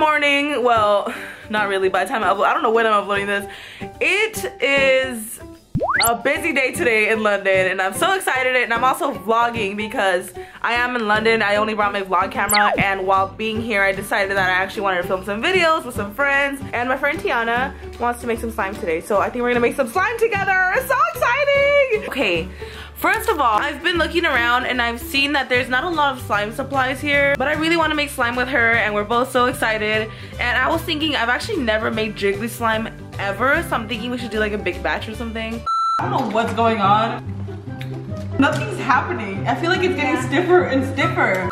morning. Well, not really. By the time I upload, I don't know when I'm uploading this. It is a busy day today in London, and I'm so excited. And I'm also vlogging because I am in London. I only brought my vlog camera, and while being here, I decided that I actually wanted to film some videos with some friends. And my friend Tiana wants to make some slime today, so I think we're gonna make some slime together. It's so exciting! Okay. First of all, I've been looking around and I've seen that there's not a lot of slime supplies here, but I really want to make slime with her and we're both so excited. And I was thinking, I've actually never made jiggly slime ever, so I'm thinking we should do like a big batch or something. I don't know what's going on. Nothing's happening. I feel like it's getting stiffer and stiffer.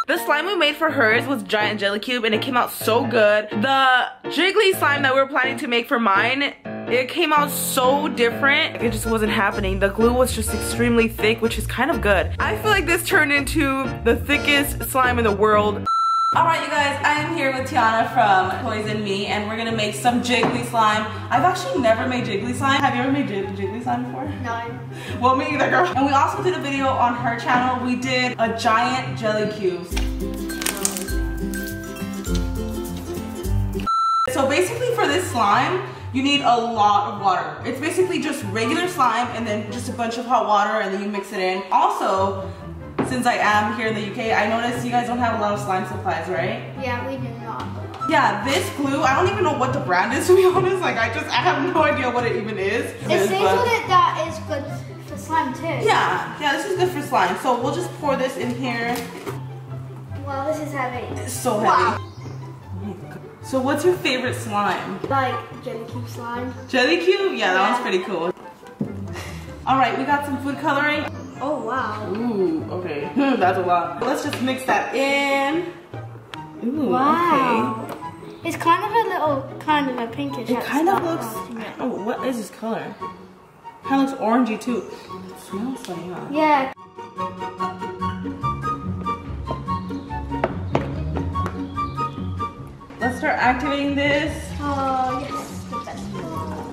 The slime we made for hers was giant jelly cube and it came out so good. The jiggly slime that we were planning to make for mine, it came out so different. It just wasn't happening. The glue was just extremely thick, which is kind of good. I feel like this turned into the thickest slime in the world. Alright you guys, I am here with Tiana from Toys and Me, and we're gonna make some jiggly slime. I've actually never made jiggly slime. Have you ever made jiggly slime before? No. Well, me either, girl. And we also did a video on her channel. We did a giant jelly cubes. So basically for this slime, you need a lot of water. It's basically just regular slime and then just a bunch of hot water and then you mix it in. Also, since I am here in the UK, I noticed you guys don't have a lot of slime supplies, right? Yeah, we do not. Yeah, this glue, I don't even know what the brand is, to be honest. Like, I have no idea what it even is. It says on it that is good for slime too. Yeah, this is good for slime. So we'll just pour this in here. Wow, this is heavy. It's so heavy. So what's your favorite slime? Like jelly cube slime. Jelly cube? Yeah, that one's pretty cool. Alright, we got some food coloring. Oh wow. Ooh, okay. That's a lot. Let's just mix that in. Ooh, wow. Okay. It's kind of a pinkish. It kind of looks, oh, what is this color? Kind of looks orangey too. It smells funny, huh? Yeah. Let's start activating this. Oh, yes, the best part.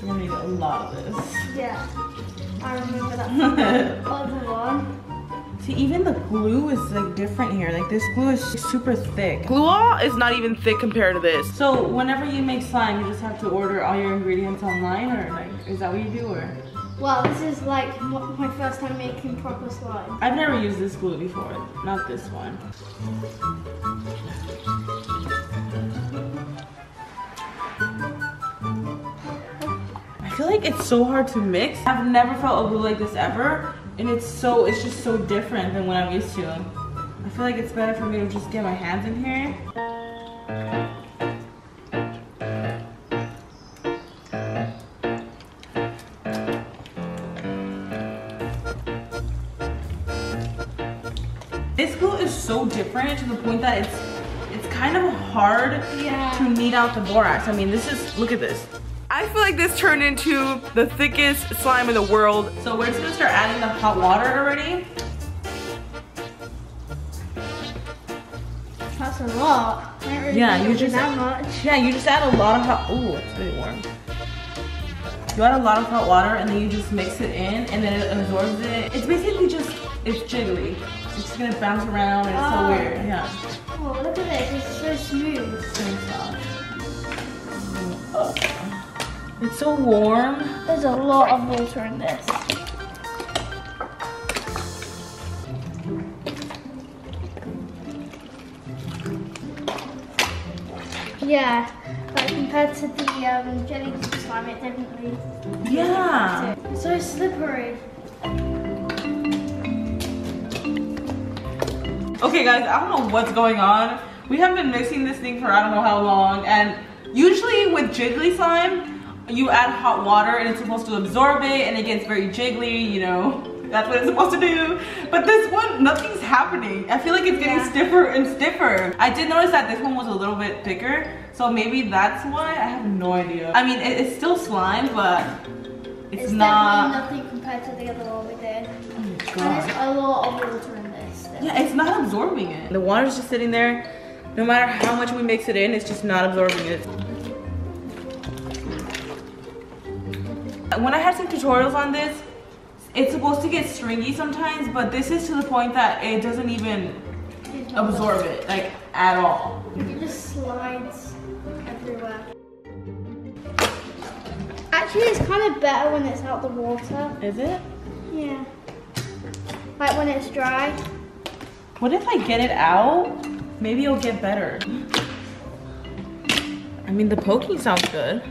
We're gonna need a lot of this. Yeah, I remember that other one. See, even the glue is like different here. Like this glue is super thick. Glue is not even thick compared to this. So whenever you make slime, you just have to order all your ingredients online, or like, is that what you do, or? Well, this is like my first time making proper slime. I've never used this glue before, not this one. I feel like it's so hard to mix. I've never felt a glue like this ever, and it's just so different than what I'm used to. I feel like it's better for me to just get my hands in here. This glue is so different to the point that it's kind of hard to knead out the borax. I mean, look at this. I feel like this turned into the thickest slime in the world. So we're just gonna start adding the hot water already. That's a lot. Yeah, you just that much. Yeah, you just add a lot of hot. Ooh, it's really warm. You add a lot of hot water and then you just mix it in and then it absorbs it. It's basically it's jiggly. It's just gonna bounce around and it's so weird. Yeah. Oh, look at this. It's so smooth. So soft. It's so warm. There's a lot of water in this. Yeah, but compared to the jelly slime, it definitely. Yeah. It's so slippery. Okay guys, I don't know what's going on. We have been mixing this thing for I don't know how long, and usually with jiggly slime, you add hot water and it's supposed to absorb it and it gets very jiggly, you know. That's what it's supposed to do. But this one, nothing's happening. I feel like it's getting stiffer and stiffer. I did notice that this one was a little bit thicker, so maybe that's why. I have no idea. I mean, it's still slime, but it's not. Definitely nothing compared to the other one we did. Oh my God. And there's a lot of water in this. Definitely. Yeah, it's not absorbing it. The water's just sitting there. No matter how much we mix it in, it's just not absorbing it. When I had some tutorials on this, it's supposed to get stringy sometimes, but this is to the point that it doesn't even absorb it, like at all. It just slides everywhere. Actually, it's kind of better when it's out the water. Is it? Yeah. Like when it's dry. What if I get it out? Maybe it'll get better. I mean, the poking sounds good.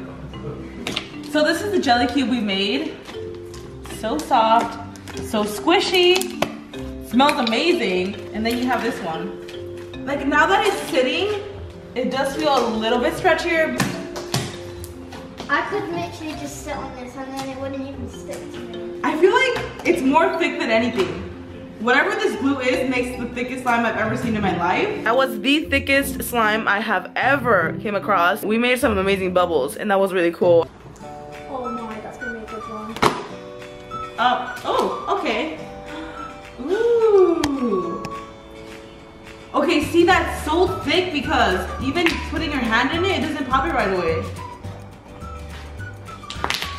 So this is the jelly cube we made. So soft, so squishy, smells amazing. And then you have this one. Like now that it's sitting, it does feel a little bit stretchier. I could literally just sit on this and then it wouldn't even stick to me. I feel like it's more thick than anything. Whatever this glue is makes the thickest slime I've ever seen in my life. That was the thickest slime I have ever came across. We made some amazing bubbles and that was really cool. Oh my, that's gonna be a good one. Oh, okay. Ooh. Okay, see, that's so thick because even putting your hand in it, it doesn't pop it right away.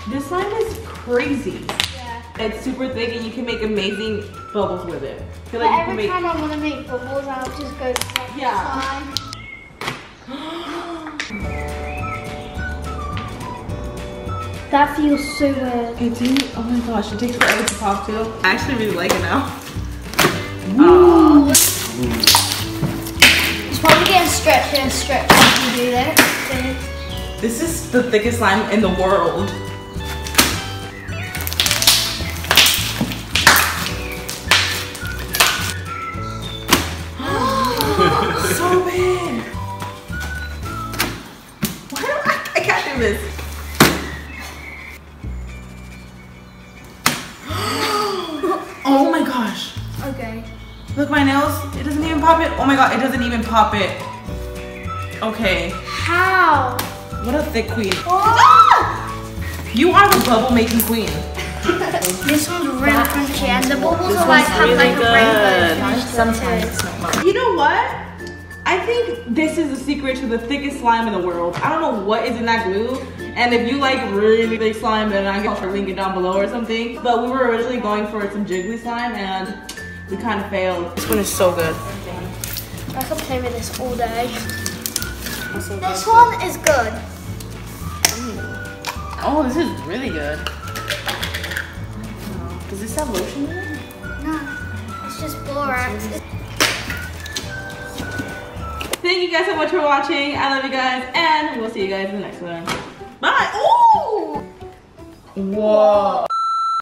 This slime is crazy. Yeah. It's super thick and you can make amazing bubbles with it. I feel But like every time I want to make bubbles, I'll just go to Yeah. slime. That feels so weird. It do? Oh my gosh, it takes forever to pop too. I actually really like it now. Ooh. It's probably getting stretchier and stretchier as you do this. This is the thickest slime in the world. So big. Why don't I can't do this. Oh my gosh. Okay. Look, my nails, it doesn't even pop it. Oh my god, it doesn't even pop it. Okay. How? What a thick queen. Oh! You are the bubble making queen. This one's really crunchy and the bubbles This are like one's have really like a good. rainbow finish to it. You know what? I think this is the secret to the thickest slime in the world. I don't know what is in that glue. And if you like really thick slime, then I can link it down below or something. But we were originally going for some jiggly slime and we kind of failed. This one is so good. I could play with this all day. This one is good. Oh, this is really good. Does this have lotion in it? No, it's just borax. Thank you guys so much for watching. I love you guys, and we'll see you guys in the next one. Bye. Ooh! Whoa.